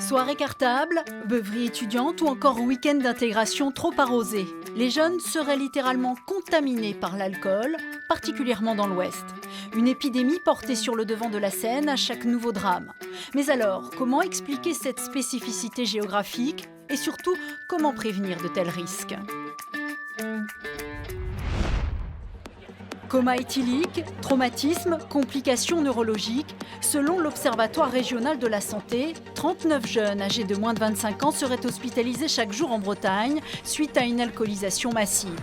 Soirée cartable, beuverie étudiante ou encore week-end d'intégration trop arrosé. Les jeunes seraient littéralement contaminés par l'alcool, particulièrement dans l'Ouest. Une épidémie portée sur le devant de la scène à chaque nouveau drame. Mais alors, comment expliquer cette spécificité géographique et surtout, comment prévenir de tels risques ? Coma éthylique, traumatisme, complications neurologiques. Selon l'Observatoire régional de la santé, 39 jeunes âgés de moins de 25 ans seraient hospitalisés chaque jour en Bretagne suite à une alcoolisation massive.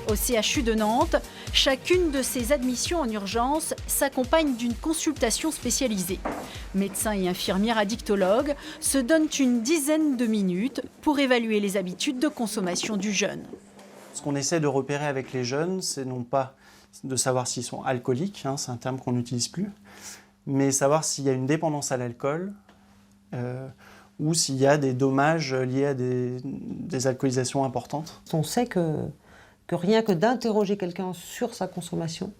Au CHU de Nantes, chacune de ces admissions en urgence s'accompagne d'une consultation spécialisée. Médecins et infirmières addictologues se donnent une dizaine de minutes pour évaluer les habitudes de consommation du jeune. Ce qu'on essaie de repérer avec les jeunes, c'est non pas de savoir s'ils sont alcooliques, c'est un terme qu'on n'utilise plus, mais savoir s'il y a une dépendance à l'alcool ou s'il y a des dommages liés à des alcoolisations importantes. On sait que rien que d'interroger quelqu'un sur sa consommation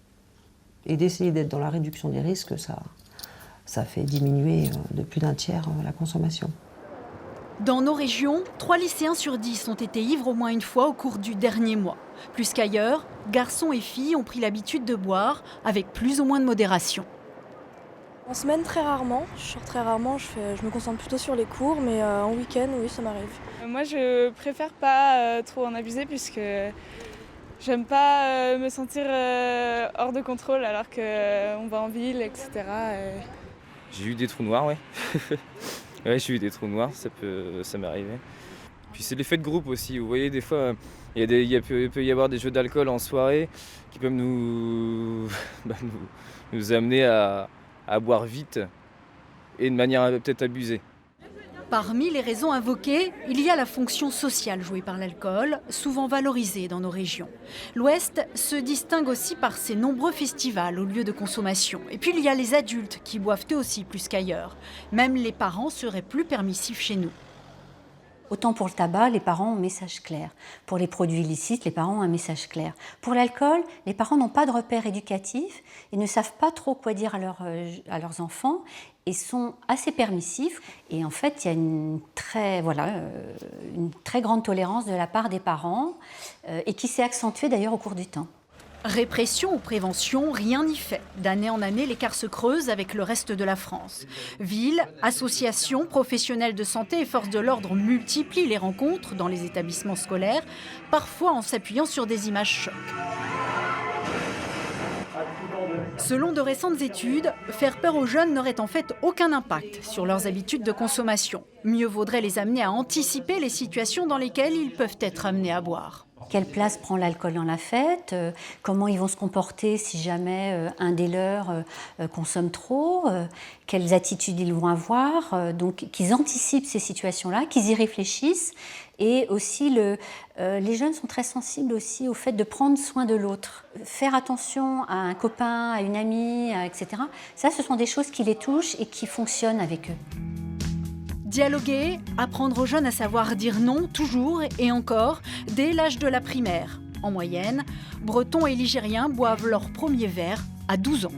et d'essayer d'être dans la réduction des risques, ça fait diminuer de plus d'un tiers la consommation. Dans nos régions, 3 lycéens sur 10 ont été ivres au moins une fois au cours du dernier mois. Plus qu'ailleurs, garçons et filles ont pris l'habitude de boire avec plus ou moins de modération. En semaine, très rarement. Je sors très rarement, je me concentre plutôt sur les cours, mais en week-end, oui, ça m'arrive. Moi, je préfère pas trop en abuser puisque j'aime pas me sentir hors de contrôle alors qu'on va en ville, etc. J'ai eu des trous noirs, ouais. Ouais, j'ai eu des trous noirs, ça m'est arrivé. Puis c'est l'effet de groupe aussi. Vous voyez, des fois, il peut y avoir des jeux d'alcool en soirée qui peuvent nous amener à boire vite et de manière peut-être abusée. Parmi les raisons invoquées, il y a la fonction sociale jouée par l'alcool, souvent valorisée dans nos régions. L'Ouest se distingue aussi par ses nombreux festivals au lieu de consommation. Et puis il y a les adultes qui boivent eux aussi plus qu'ailleurs. Même les parents seraient plus permissifs chez nous. Autant pour le tabac, les parents ont un message clair. Pour les produits illicites, les parents ont un message clair. Pour l'alcool, les parents n'ont pas de repères éducatifs et ne savent pas trop quoi dire à leurs enfants et sont assez permissifs. Et en fait, il y a une très grande tolérance de la part des parents et qui s'est accentuée d'ailleurs au cours du temps. Répression ou prévention, rien n'y fait. D'année en année, l'écart se creuse avec le reste de la France. Villes, associations, professionnels de santé et forces de l'ordre multiplient les rencontres dans les établissements scolaires, parfois en s'appuyant sur des images chocs. Selon de récentes études, faire peur aux jeunes n'aurait en fait aucun impact sur leurs habitudes de consommation. Mieux vaudrait les amener à anticiper les situations dans lesquelles ils peuvent être amenés à boire. Quelle place prend l'alcool dans la fête ? Comment ils vont se comporter si jamais un des leurs consomme trop ? Quelles attitudes ils vont avoir ? Donc qu'ils anticipent ces situations-là, qu'ils y réfléchissent. Et aussi, les jeunes sont très sensibles aussi au fait de prendre soin de l'autre. Faire attention à un copain, à une amie, etc. Ça, ce sont des choses qui les touchent et qui fonctionnent avec eux. Dialoguer, apprendre aux jeunes à savoir dire non, toujours et encore, dès l'âge de la primaire. En moyenne, Bretons et Ligériens boivent leur premier verre à 12 ans.